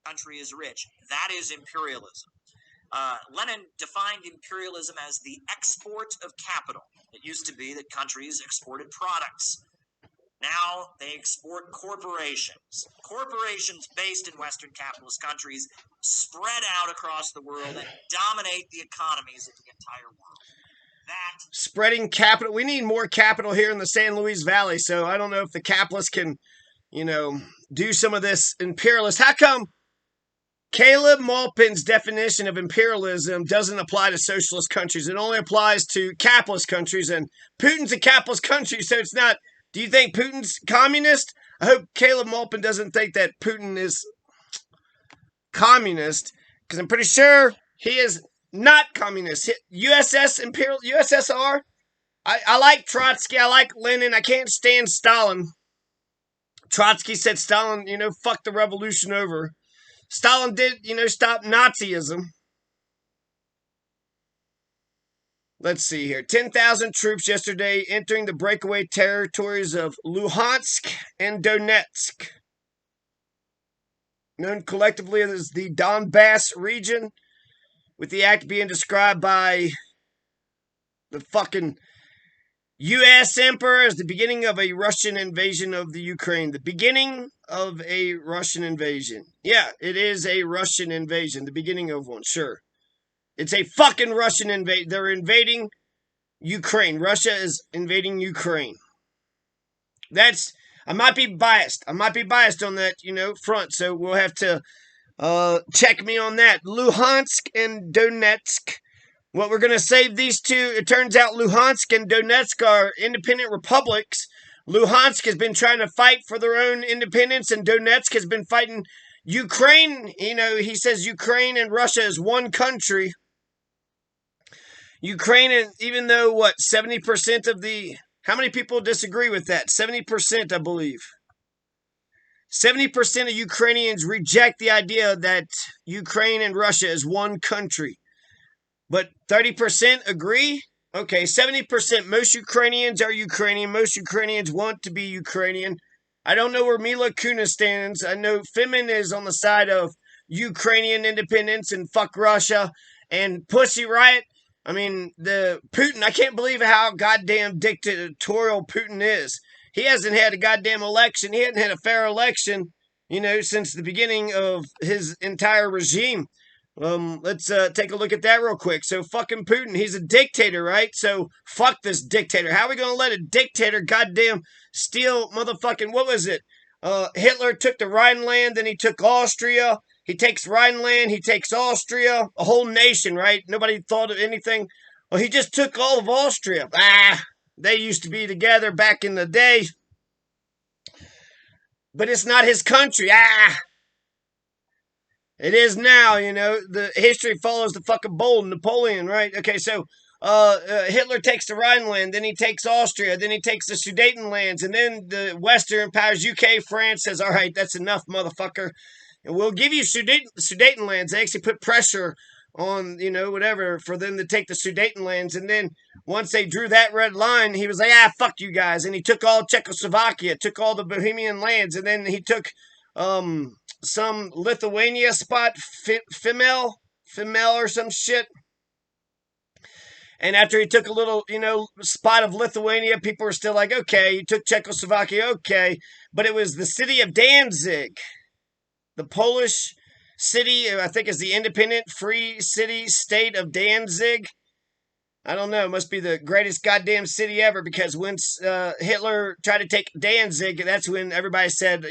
country is rich. That is imperialism. Lenin defined imperialism as the export of capital. It used to be that countries exported products. Now they export corporations. Corporations based in Western capitalist countries spread out across the world and dominate the economies of the entire world. Spreading capital. We need more capital here in the San Luis Valley, so I don't know if the capitalists can, do some of this imperialist. How come Caleb Maupin's definition of imperialism doesn't apply to socialist countries? It only applies to capitalist countries, and Putin's a capitalist country, so it's not. Do you think Putin's communist? I hope Caleb Maupin doesn't think that Putin is communist, because I'm pretty sure he is not communist. USSR. I like Trotsky. I like Lenin. I can't stand Stalin. Trotsky said Stalin, fucked the revolution over. Stalin did, stop Nazism. Let's see here. 10,000 troops yesterday entering the breakaway territories of Luhansk and Donetsk, known collectively as the Donbass region, with the act being described by the fucking U.S. Emperor as the beginning of a Russian invasion of the Ukraine. The beginning of a Russian invasion. Yeah, it is a Russian invasion. The beginning of one, sure. It's a fucking Russian invasion. They're invading Ukraine. Russia is invading Ukraine. I might be biased. I might be biased on that, front. So we'll have to check me on that. Luhansk and Donetsk. What we're going to save these two. It turns out Luhansk and Donetsk are independent republics. Luhansk has been trying to fight for their own independence, and Donetsk has been fighting Ukraine. He says Ukraine and Russia is one country. Ukraine, and even though, 70% of how many people disagree with that? 70%, I believe. 70% of Ukrainians reject the idea that Ukraine and Russia is one country. But 30% agree? Okay, 70%. Most Ukrainians are Ukrainian. Most Ukrainians want to be Ukrainian. I don't know where Mila Kunis stands. I know Femin is on the side of Ukrainian independence and fuck Russia. And Pussy Riot, the Putin, I can't believe how goddamn dictatorial Putin is. He hasn't had a goddamn election. He hasn't had a fair election, since the beginning of his entire regime. Let's take a look at that real quick. So fucking Putin, he's a dictator, right? So fuck this dictator. How are we going to let a dictator goddamn steal motherfucking, what was it? Hitler took the Rhineland, then he took Austria. He takes Rhineland, he takes Austria, a whole nation, right? Nobody thought of anything. Well, he just took all of Austria. They used to be together back in the day. But it's not his country. It is now, the history follows the fucking bold Napoleon, right? Okay, so Hitler takes the Rhineland, then he takes Austria, then he takes the Sudetenlands, and then the Western powers, UK, France, says, all right, that's enough, motherfucker. And we'll give you Sudetenlands. They actually put pressure on, whatever, for them to take the Sudetenlands. And then once they drew that red line, he was like, fuck you guys. And he took all Czechoslovakia, took all the Bohemian lands, and then he took some Lithuania spot, Femel or some shit. And after he took a little, spot of Lithuania, people were still like, okay, he took Czechoslovakia, okay. But it was the city of Danzig, the Polish city, I think is the independent free state of Danzig. I don't know, it must be the greatest goddamn city ever, because once Hitler tried to take Danzig, that's when everybody said,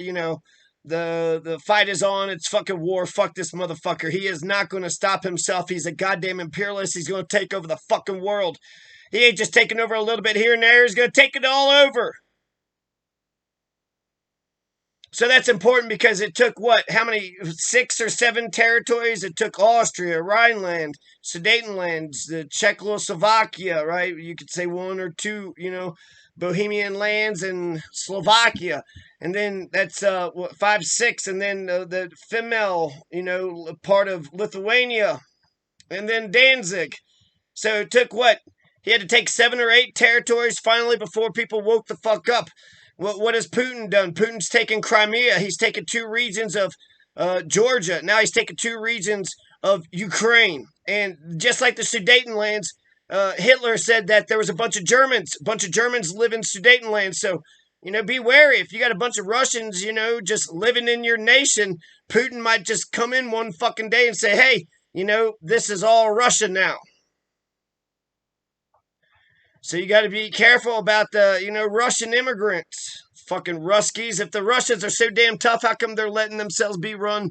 the fight is on, it's fucking war, fuck this motherfucker. He is not going to stop himself. He's a goddamn imperialist. He's going to take over the fucking world. He ain't just taking over a little bit here and there. He's going to take it all over. So that's important because it took how many, 6 or 7 territories? It took Austria, Rhineland, Sudetenlands, the Czechoslovakia, right? You could say 1 or 2, Bohemian lands and Slovakia. And then that's 5, 6, and then the Femel, part of Lithuania, and then Danzig. So it took he had to take 7 or 8 territories finally before people woke the fuck up. What has Putin done? Putin's taken Crimea. He's taken 2 regions of Georgia. Now he's taken 2 regions of Ukraine. And just like the Sudetenlands, Hitler said that there was a bunch of Germans live in Sudetenland. So, be wary. If you got a bunch of Russians, just living in your nation, Putin might just come in one fucking day and say, hey, this is all Russia now. So you got to be careful about the, Russian immigrants. Fucking Ruskies. If the Russians are so damn tough, how come they're letting themselves be run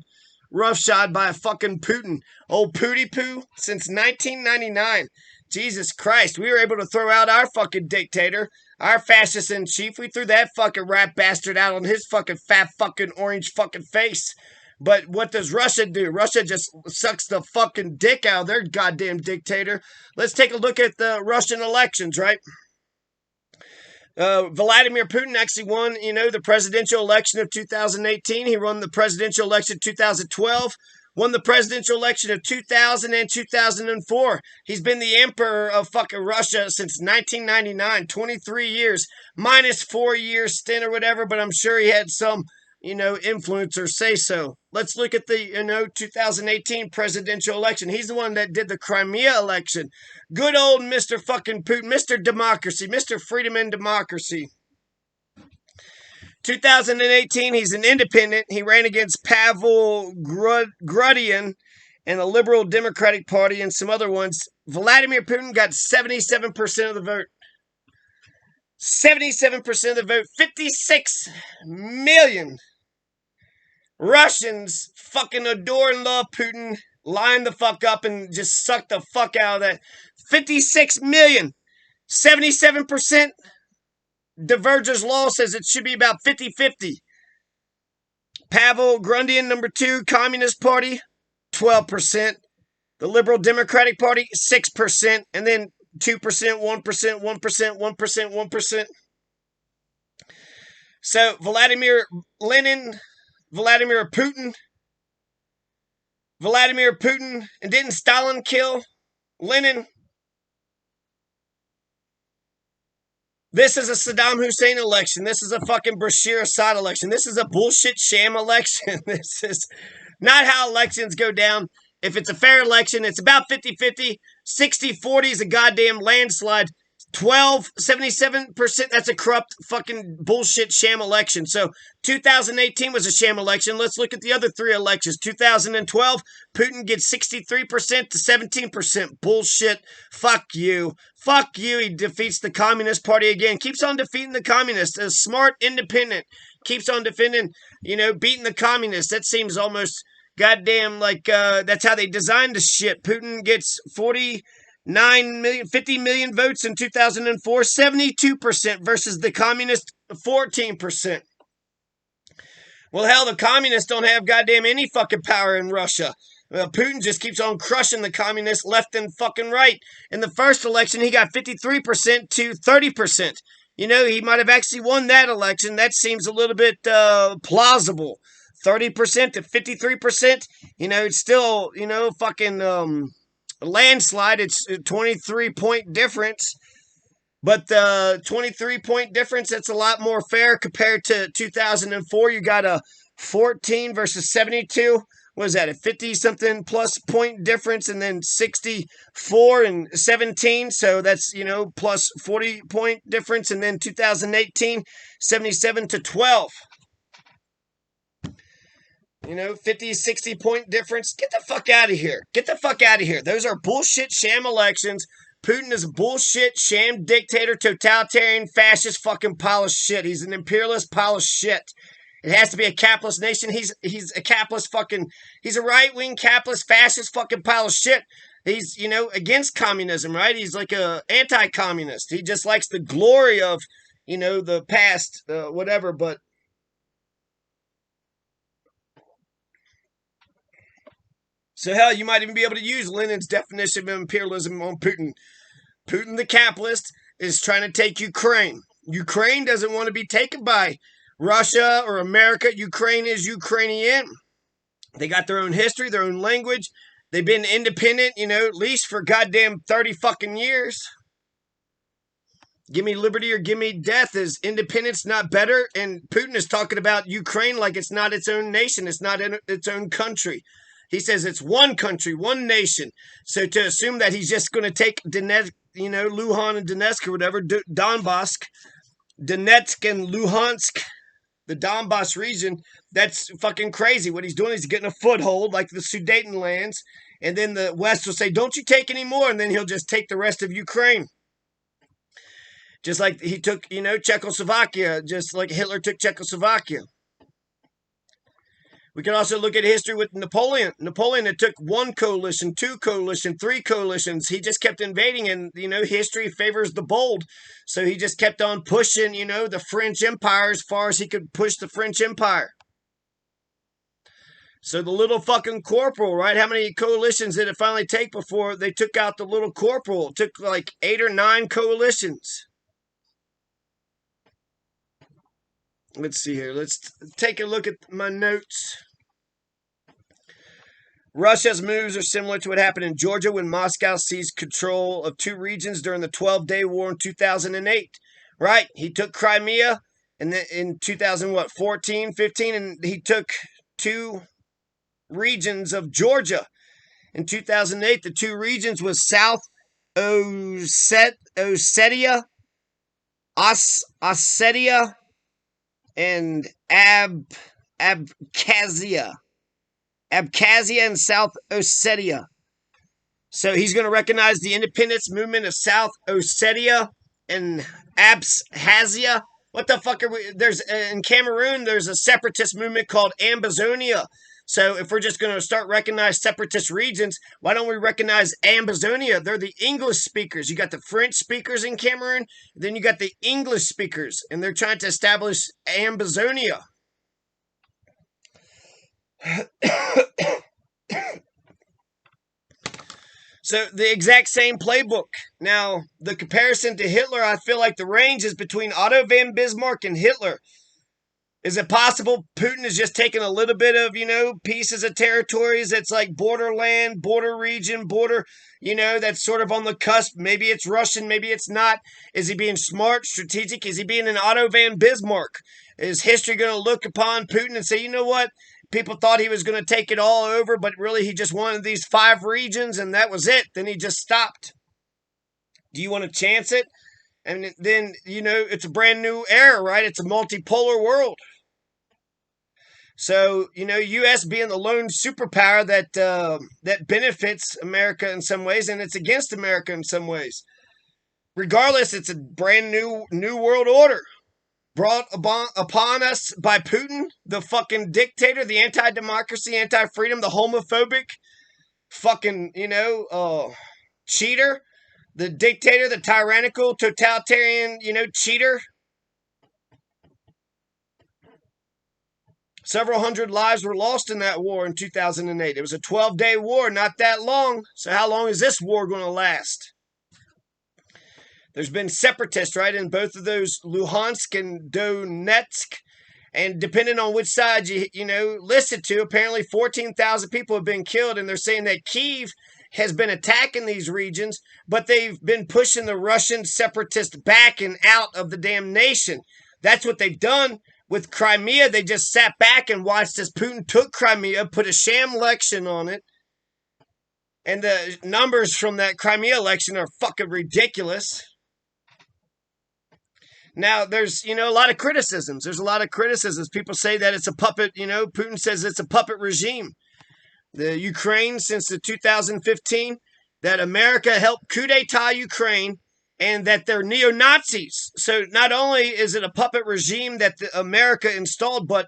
roughshod by a fucking Putin? Old Pooty Poo since 1999. Jesus Christ, we were able to throw out our fucking dictator, our fascist in chief. We threw that fucking rat bastard out on his fucking fat fucking orange fucking face. But what does Russia do? Russia just sucks the fucking dick out of their goddamn dictator. Let's take a look at the Russian elections, right? Vladimir Putin actually won, the presidential election of 2018. He won the presidential election of 2012, won the presidential election of 2000 and 2004. He's been the emperor of fucking Russia since 1999, 23 years, minus 4 years stint or whatever, but I'm sure he had some, influencer say so. Let's look at the, 2018 presidential election. He's the one that did the Crimea election. Good old Mr. fucking Putin, Mr. Democracy, Mr. Freedom and Democracy. 2018, he's an independent. He ran against Pavel Grudyan and the Liberal Democratic Party and some other ones. Vladimir Putin got 77% of the vote. 77% of the vote. 56 million Russians fucking adore and love Putin. Line the fuck up and just suck the fuck out of that. 56 million. 77%. Diverger's Law says it should be about 50-50. Pavel Grudyan, number 2, Communist Party, 12%. The Liberal Democratic Party, 6%. And then 2%, 1%, 1%, 1%, 1%. So Vladimir Putin, and didn't Stalin kill Lenin? This is a Saddam Hussein election. This is a fucking Bashir Assad election. This is a bullshit sham election. This is not how elections go down. If it's a fair election, it's about 50-50. 60-40 is a goddamn landslide. 77%, that's a corrupt fucking bullshit sham election. So 2018 was a sham election. Let's look at the other 3 elections. 2012, Putin gets 63% to 17%. Bullshit. Fuck you. Fuck you. He defeats the Communist Party again. Keeps on defeating the Communists. A smart independent. Keeps on defending, beating the Communists. That seems almost goddamn like that's how they designed the shit. Putin gets 50 million votes in 2004, 72% versus the communist 14%. Well, hell, the communists don't have goddamn any fucking power in Russia. Putin just keeps on crushing the communists left and fucking right. In the first election, he got 53% to 30%. He might have actually won that election. That seems a little bit plausible. 30% to 53%. It's still, fucking landslide. It's a 23-point difference. But the 23-point difference, that's a lot more fair compared to 2004. You got a 14 versus 72. What is that? A 50-something plus point difference, and then 64 and 17. So that's, plus 40-point difference. And then 2018, 77 to 12. 50, 60-point difference. Get the fuck out of here. Get the fuck out of here. Those are bullshit sham elections. Putin is a bullshit sham dictator, totalitarian, fascist fucking pile of shit. He's an imperialist pile of shit. It has to be a capitalist nation. He's a capitalist fucking, he's a right-wing capitalist fascist fucking pile of shit. He's, against communism, right? He's like a anti-communist. He just likes the glory of, the past, whatever, but so hell, you might even be able to use Lenin's definition of imperialism on Putin. Putin, the capitalist, is trying to take Ukraine. Ukraine doesn't want to be taken by Russia or America. Ukraine is Ukrainian. They got their own history, their own language. They've been independent, at least for goddamn 30 fucking years. Give me liberty or give me death. Is independence not better? And Putin is talking about Ukraine like it's not its own nation. It's not in its own country. He says it's one country, one nation. So to assume that he's just going to take Donetsk, Luhansk and Donetsk or whatever, Donetsk and Luhansk, the Donbass region, that's fucking crazy. What he's doing is getting a foothold like the Sudetenlands. And then the West will say, don't you take any more. And then he'll just take the rest of Ukraine. Just like he took, Czechoslovakia, just like Hitler took Czechoslovakia. We can also look at history with Napoleon. Napoleon had took one coalition, two coalition, three coalitions. He just kept invading, and, history favors the bold. So he just kept on pushing, the French Empire as far as he could push the French Empire. So the little fucking corporal, right? How many coalitions did it finally take before they took out the little corporal? It took like 8 or 9 coalitions. Let's see here. Let's take a look at my notes. Russia's moves are similar to what happened in Georgia when Moscow seized control of 2 regions during the 12-day war in 2008. Right? He took Crimea and then in 2014, 15, and he took 2 regions of Georgia. In 2008, the 2 regions was South Ossetia, Ossetia, and Abkhazia. Abkhazia and South Ossetia. So he's going to recognize the independence movement of South Ossetia and Abkhazia. What the fuck are we? There's in Cameroon, there's a separatist movement called Ambazonia. So if we're just going to start recognize separatist regions, why don't we recognize Ambazonia? They're the English speakers. You got the French speakers in Cameroon, then you got the English speakers, and they're trying to establish Ambazonia. So the exact same playbook. Now, the comparison to Hitler, I feel like the range is between Otto von Bismarck and Hitler. Is it possible Putin is just taking a little bit of, pieces of territories that's like borderland, border region, border, that's sort of on the cusp? Maybe it's Russian, maybe it's not. Is he being smart, strategic? Is he being an Otto von Bismarck? Is history going to look upon Putin and say, you know what? People thought he was going to take it all over, but really he just wanted these 5 regions and that was it. Then he just stopped. Do you want to chance it? And then, it's a brand new era, right? It's a multipolar world. So, U.S. being the lone superpower that benefits America in some ways, and it's against America in some ways. Regardless, it's a brand new world order brought upon us by Putin, the fucking dictator, the anti-democracy, anti-freedom, the homophobic, fucking, cheater, the dictator, the tyrannical, totalitarian, cheater. Several hundred lives were lost in that war in 2008. It was a 12-day war, not that long. So how long is this war going to last? There's been separatists, right, in both of those, Luhansk and Donetsk. And depending on which side you listen to, apparently 14,000 people have been killed. And they're saying that Kyiv has been attacking these regions, but they've been pushing the Russian separatists back and out of the damn nation. That's what they've done. With Crimea, they just sat back and watched as Putin took Crimea, put a sham election on it. And the numbers from that Crimea election are fucking ridiculous. Now, there's, a lot of criticisms. There's a lot of criticisms. People say that it's a puppet, Putin says it's a puppet regime. The Ukraine, since the 2015, that America helped coup d'etat Ukraine, and that they're neo-Nazis. So not only is it a puppet regime that America installed, but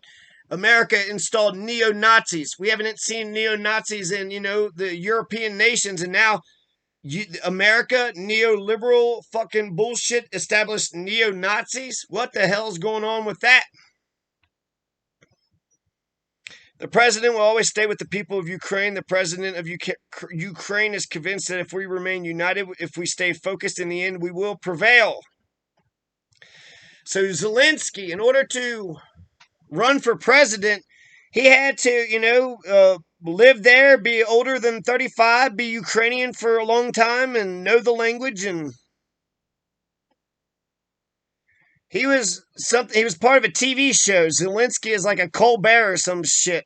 America installed neo-Nazis. We haven't seen neo-Nazis in, the European nations, and now America, neoliberal fucking bullshit, established neo-Nazis? What the hell's going on with that? The president will always stay with the people of Ukraine. The president of Ukraine is convinced that if we remain united, if we stay focused, in the end, we will prevail. So Zelensky, in order to run for president, he had to, live there, be older than 35, be Ukrainian for a long time, and know the language. And He was something. He was part of a TV show. Zelensky is like a Colbert or some shit.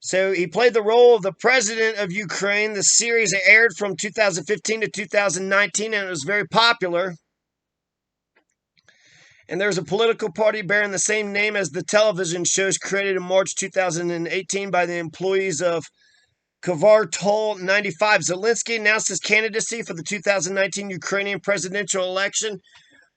So he played the role of the president of Ukraine. The series aired from 2015 to 2019, and it was very popular. And there's a political party bearing the same name as the television shows created in March 2018 by the employees of Kvartal 95. Zelensky announced his candidacy for the 2019 Ukrainian presidential election.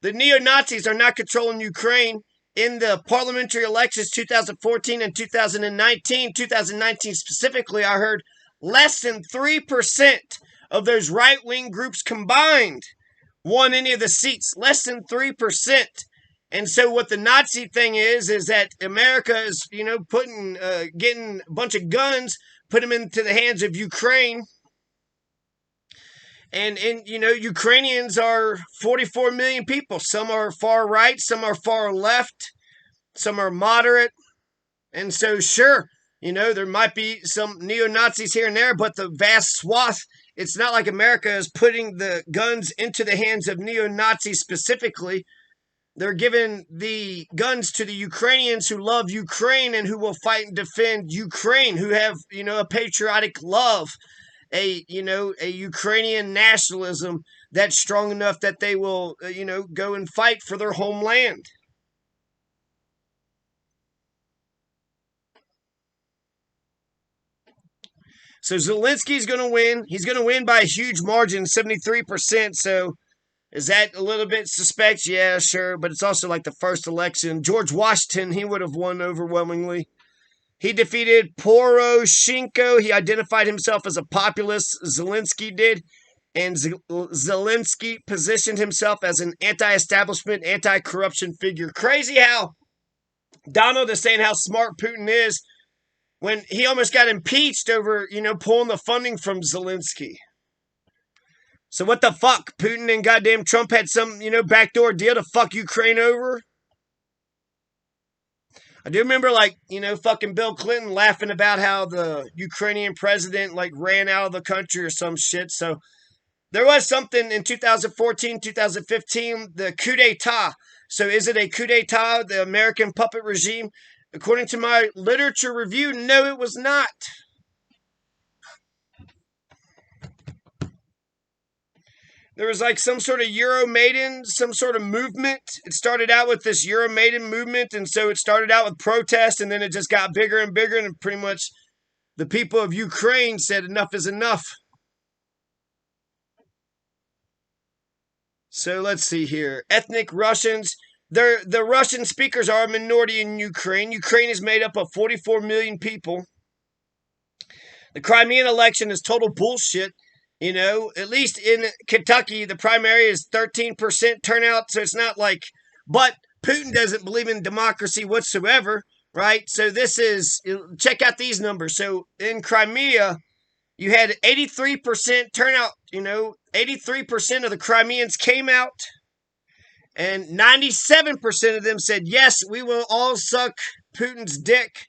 The neo-Nazis are not controlling Ukraine. In the parliamentary elections 2014 and 2019, 2019 specifically, I heard less than 3% of those right-wing groups combined won any of the seats. Less than 3%. And so what the Nazi thing is that America is, getting a bunch of guns, put them into the hands of Ukraine. And Ukrainians are 44 million people. Some are far right, some are far left, some are moderate. And so, sure, there might be some neo-Nazis here and there, but the vast swath, it's not like America is putting the guns into the hands of neo-Nazis specifically. They're giving the guns to the Ukrainians who love Ukraine and who will fight and defend Ukraine, who have, a patriotic love, a Ukrainian nationalism that's strong enough that they will, go and fight for their homeland. So Zelensky's going to win. He's going to win by a huge margin, 73%. So is that a little bit suspect? Yeah, sure. But it's also like the first election. George Washington, he would have won overwhelmingly. He defeated Poroshenko. He identified himself as a populist. Zelensky did. And Zelensky positioned himself as an anti-establishment, anti-corruption figure. Crazy how Donald is saying how smart Putin is when he almost got impeached over, pulling the funding from Zelensky. So what the fuck? Putin and goddamn Trump had some, backdoor deal to fuck Ukraine over? I do remember, fucking Bill Clinton laughing about how the Ukrainian president, ran out of the country or some shit. So there was something in 2014, 2015, the coup d'etat. So is it a coup d'etat, the American puppet regime? According to my literature review, no, it was not. There was some sort of Euromaidan, some sort of movement. It started out with this Euromaidan movement, and so it started out with protest, and then it just got bigger and bigger, and pretty much the people of Ukraine said enough is enough. So let's see here. Ethnic Russians. The Russian speakers are a minority in Ukraine. Ukraine is made up of 44 million people. The Crimean election is total bullshit. At least in Kentucky, the primary is 13% turnout. So it's not but Putin doesn't believe in democracy whatsoever, right? So check out these numbers. So in Crimea, you had 83% turnout. 83% of the Crimeans came out. And 97% of them said, yes, we will all suck Putin's dick.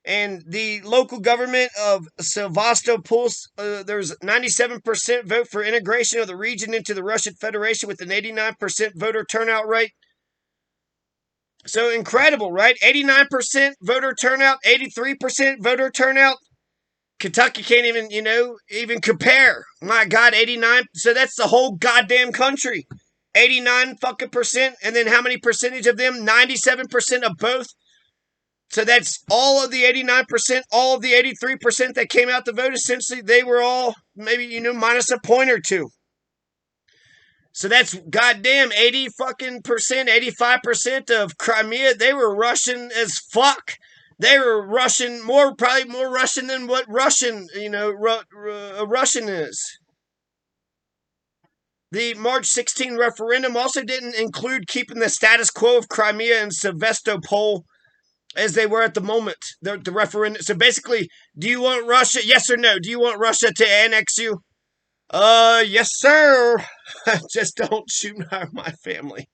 And the local government of Sevastopol, there's 97% vote for integration of the region into the Russian Federation with an 89% voter turnout rate. So incredible, right? 89% voter turnout, 83% voter turnout. Kentucky can't even compare. My God, 89. So that's the whole goddamn country. 89 fucking percent. And then how many percentage of them? 97% of both. So that's all of the 89%, all of the 83% that came out to vote. Essentially, they were all maybe, minus a point or two. So that's goddamn 80 fucking percent, 85% of Crimea. They were Russian as fuck. They were Russian, probably more Russian than what Russian, a Russian is. The March 16 referendum also didn't include keeping the status quo of Crimea and Sevastopol as they were at the moment, the referendum. So basically, do you want Russia? Yes or no? Do you want Russia to annex you? Yes, sir. Just don't shoot my family.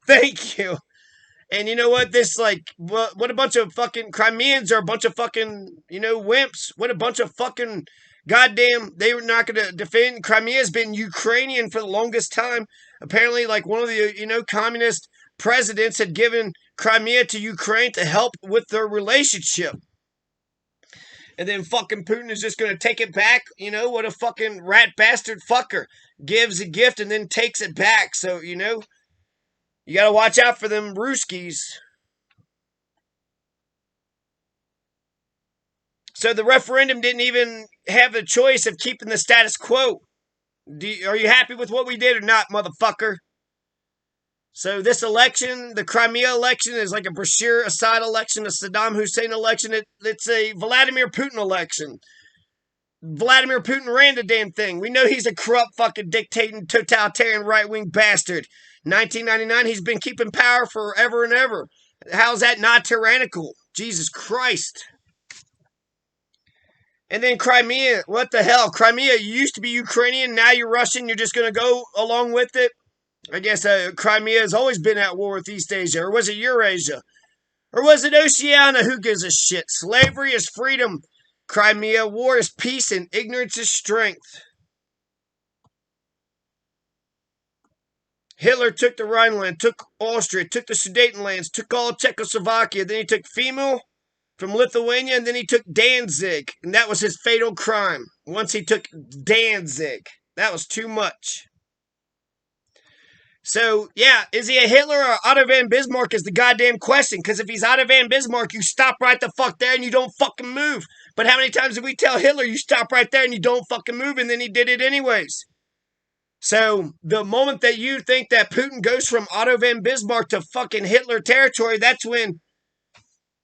Thank you. And you know what? What a bunch of fucking Crimeans are a bunch of fucking, wimps. What a bunch of fucking goddamn, they were not going to defend. Crimea has been Ukrainian for the longest time. Apparently, one of the, communist presidents had given Crimea to Ukraine to help with their relationship. And then fucking Putin is just going to take it back. What a fucking rat bastard fucker. Gives a gift and then takes it back. So, you got to watch out for them Ruskies. So the referendum didn't even have the choice of keeping the status quo. Are you happy with what we did or not, motherfucker? So this election, the Crimea election, is like a Bashir Assad election, a Saddam Hussein election. It's a Vladimir Putin election. Vladimir Putin ran the damn thing. We know he's a corrupt, fucking dictating, totalitarian, right-wing bastard. 1999, he's been keeping power forever and ever. How's that not tyrannical? Jesus Christ. And then Crimea, what the hell? Crimea, you used to be Ukrainian, now you're Russian, you're just going to go along with it? I guess Crimea has always been at war with East Asia, or was it Eurasia? Or was it Oceania? Who gives a shit? Slavery is freedom. Crimea, war is peace, and ignorance is strength. Hitler took the Rhineland, took Austria, took the Sudetenlands, took all Czechoslovakia, then he took Femel from Lithuania, and then he took Danzig, and that was his fatal crime. Once he took Danzig, that was too much. So, yeah, is he a Hitler or Otto von Bismarck is the goddamn question. Because if he's Otto von Bismarck, you stop right the fuck there and you don't fucking move. But how many times did we tell Hitler you stop right there and you don't fucking move, and then he did it anyways? So, the moment that you think that Putin goes from Otto von Bismarck to fucking Hitler territory, that's when,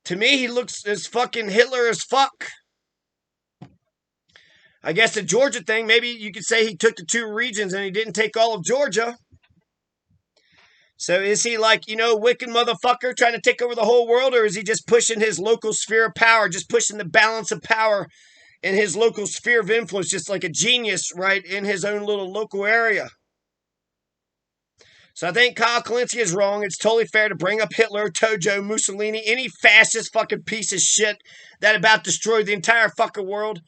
to me, he looks as fucking Hitler as fuck. I guess the Georgia thing, maybe you could say he took the 2 regions and he didn't take all of Georgia. So is he like, wicked motherfucker trying to take over the whole world, or is he just pushing his local sphere of power, just pushing the balance of power in his local sphere of influence, just like a genius, right, in his own little local area? So I think Kyle Kalinske is wrong. It's totally fair to bring up Hitler, Tojo, Mussolini, any fascist fucking piece of shit that about destroyed the entire fucking world,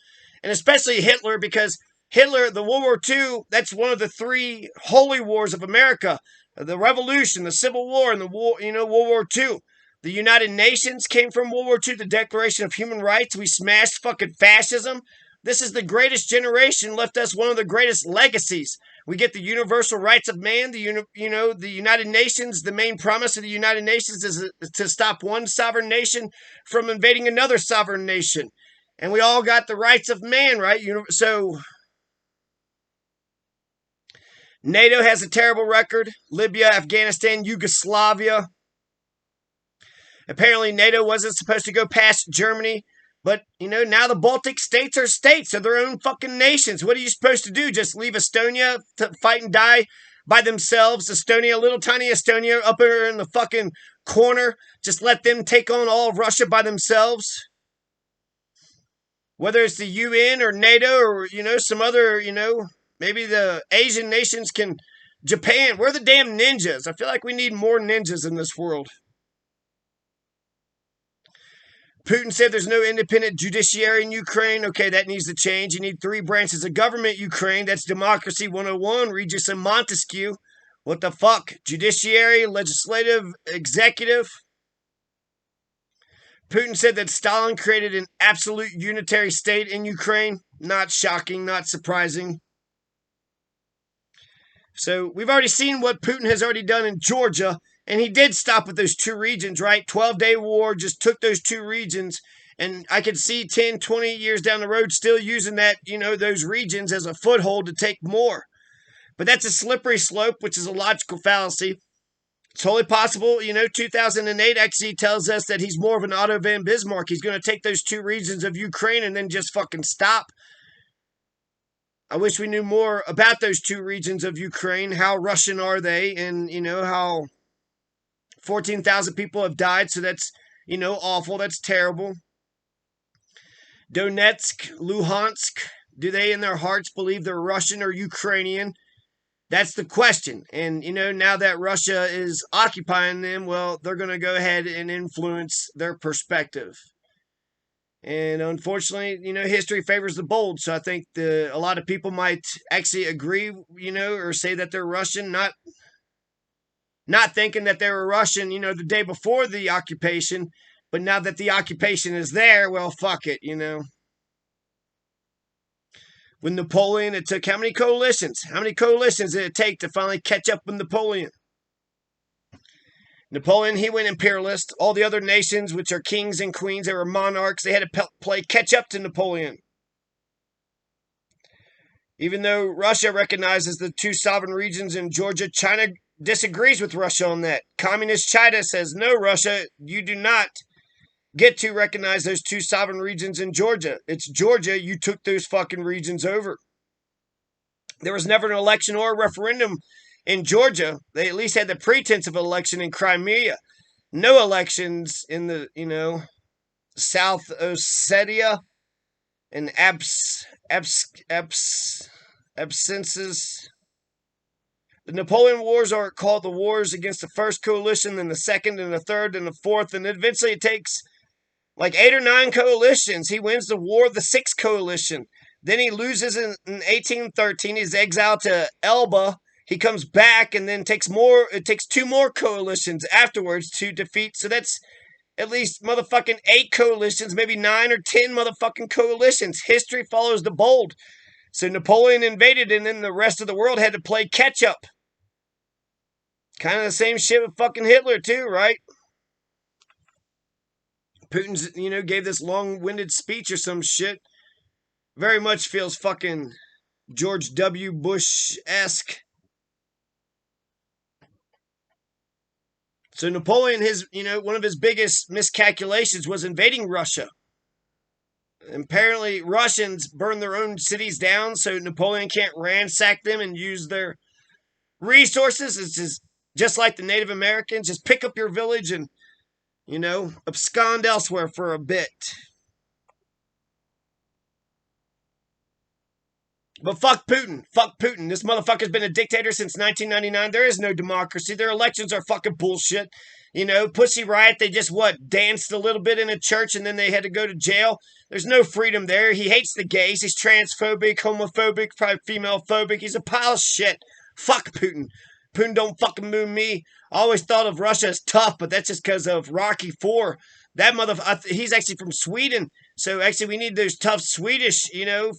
and especially Hitler, because Hitler, the World War II, that's one of the 3 holy wars of America. The Revolution, the Civil War, and the war, World War II. The United Nations came from World War II, the Declaration of Human Rights. We smashed fucking fascism. This is the greatest generation, left us one of the greatest legacies. We get the universal rights of man, the United Nations. The main promise of the United Nations is to stop one sovereign nation from invading another sovereign nation. And we all got the rights of man, right? So NATO has a terrible record. Libya, Afghanistan, Yugoslavia. Apparently NATO wasn't supposed to go past Germany. But, now the Baltic states are states. They're their own fucking nations. What are you supposed to do? Just leave Estonia to fight and die by themselves? Estonia, little tiny Estonia up there in the fucking corner. Just let them take on all of Russia by themselves? Whether it's the UN or NATO or, some other, maybe the Asian nations can... Japan, we're the damn ninjas. I feel like we need more ninjas in this world. Putin said there's no independent judiciary in Ukraine. Okay, that needs to change. You need 3 branches of government, Ukraine. That's Democracy 101, Regis and Montesquieu. What the fuck? Judiciary, legislative, executive. Putin said that Stalin created an absolute unitary state in Ukraine. Not shocking, not surprising. So we've already seen what Putin has already done in Georgia, and he did stop at those 2 regions, right? 12-day war, just took those 2 regions, and I could see 10, 20 years down the road still using that, those regions as a foothold to take more. But that's a slippery slope, which is a logical fallacy. It's totally possible, 2008 actually tells us that he's more of an Otto von Bismarck. He's going to take those 2 regions of Ukraine and then just fucking stop. I wish we knew more about those 2 regions of Ukraine. How Russian are they? And, how 14,000 people have died. So that's, awful. That's terrible. Donetsk, Luhansk. Do they in their hearts believe they're Russian or Ukrainian? That's the question. And, now that Russia is occupying them, well, they're going to go ahead and influence their perspective. And unfortunately, history favors the bold. So I think a lot of people might actually agree, or say that they're Russian. Not not thinking that they were Russian, the day before the occupation. But now that the occupation is there, well, fuck it, With Napoleon, it took how many coalitions? How many coalitions did it take to finally catch up with Napoleon? Napoleon, he went imperialist. All the other nations, which are kings and queens, they were monarchs. They had to play catch up to Napoleon. Even though Russia recognizes the two sovereign regions in Georgia, China disagrees with Russia on that. Communist China says, no, Russia, you do not get to recognize those two sovereign regions in Georgia. It's Georgia. You took those fucking regions over. There was never an election or a referendum in Georgia. They at least had the pretense of an election in Crimea. No elections in the, South Ossetia and absences. The Napoleon Wars are called the wars against the first coalition, then the second, and the third, and the fourth, and eventually it takes like 8 or 9 coalitions. He wins the War of the Sixth Coalition. Then he loses in 1813. He's exiled to Elba. He comes back and then takes 2 more coalitions afterwards to defeat. So that's at least motherfucking 8 coalitions, maybe 9 or 10 motherfucking coalitions. History follows the bold. So Napoleon invaded, and then the rest of the world had to play catch up. Kind of the same shit with fucking Hitler too, right? Putin's, gave this long-winded speech or some shit. Very much feels fucking George W. Bush-esque. So Napoleon, one of his biggest miscalculations was invading Russia. Apparently, Russians burned their own cities down, so Napoleon can't ransack them and use their resources. It's just like the Native Americans. Just pick up your village and, abscond elsewhere for a bit. But fuck Putin. Fuck Putin. This motherfucker's been a dictator since 1999. There is no democracy. Their elections are fucking bullshit. Pussy Riot, they just, danced a little bit in a church and then they had to go to jail. There's no freedom there. He hates the gays. He's transphobic, homophobic, probably female-phobic. He's a pile of shit. Fuck Putin. Putin don't fucking move me. I always thought of Russia as tough, but that's just because of Rocky IV. That he's actually from Sweden. So actually we need those tough Swedish,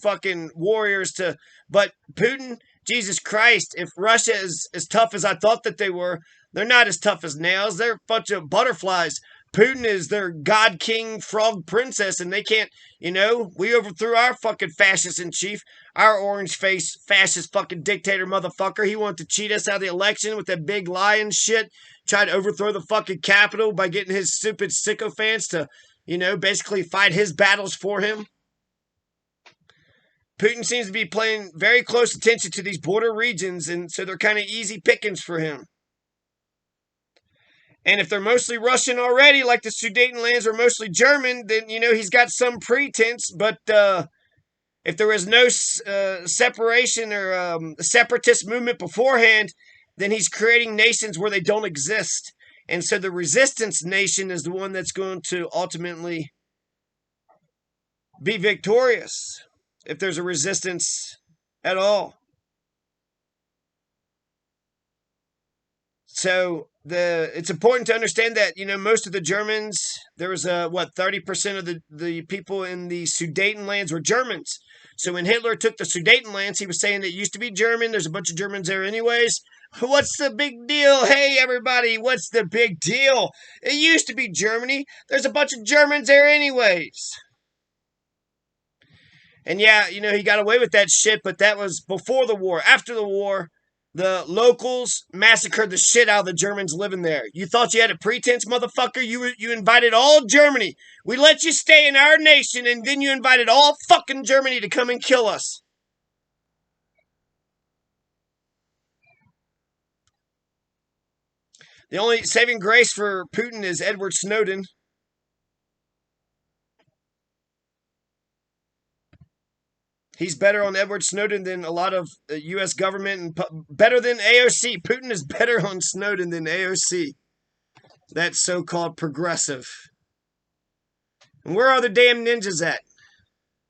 fucking warriors to... But Putin, Jesus Christ, if Russia is as tough as I thought that they were, they're not as tough as nails. They're a bunch of butterflies. Putin is their god king frog princess, and they can't, we overthrew our fucking fascist in chief, our orange face fascist fucking dictator motherfucker. He wanted to cheat us out of the election with that big lie and shit, tried to overthrow the fucking Capitol by getting his stupid sycophants to, basically fight his battles for him. Putin seems to be paying very close attention to these border regions, and so they're kind of easy pickings for him. And if they're mostly Russian already, like the Sudetenlands are mostly German, then, he's got some pretense. But if there was no separation or separatist movement beforehand, then he's creating nations where they don't exist. And so the resistance nation is the one that's going to ultimately be victorious, if there's a resistance at all. So it's important to understand that, most of the Germans, there was 30% of the people in the Sudetenlands were Germans. So when Hitler took the Sudetenlands, he was saying it used to be German. There's a bunch of Germans there anyways. What's the big deal? Hey, everybody, what's the big deal? It used to be Germany. There's a bunch of Germans there anyways. And yeah, he got away with that shit, but that was before the war. After the war, the locals massacred the shit out of the Germans living there. You thought you had a pretense, motherfucker? You invited all Germany. We let you stay in our nation, and then you invited all fucking Germany to come and kill us. The only saving grace for Putin is Edward Snowden. He's better on Edward Snowden than a lot of U.S. government, and better than AOC. Putin is better on Snowden than AOC. That so-called progressive. And where are the damn ninjas at?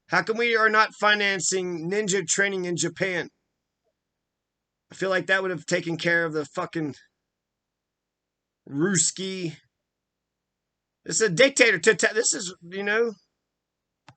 How come we are not financing ninja training in Japan? I feel like that would have taken care of the fucking Ruski. This is a dictator. This is,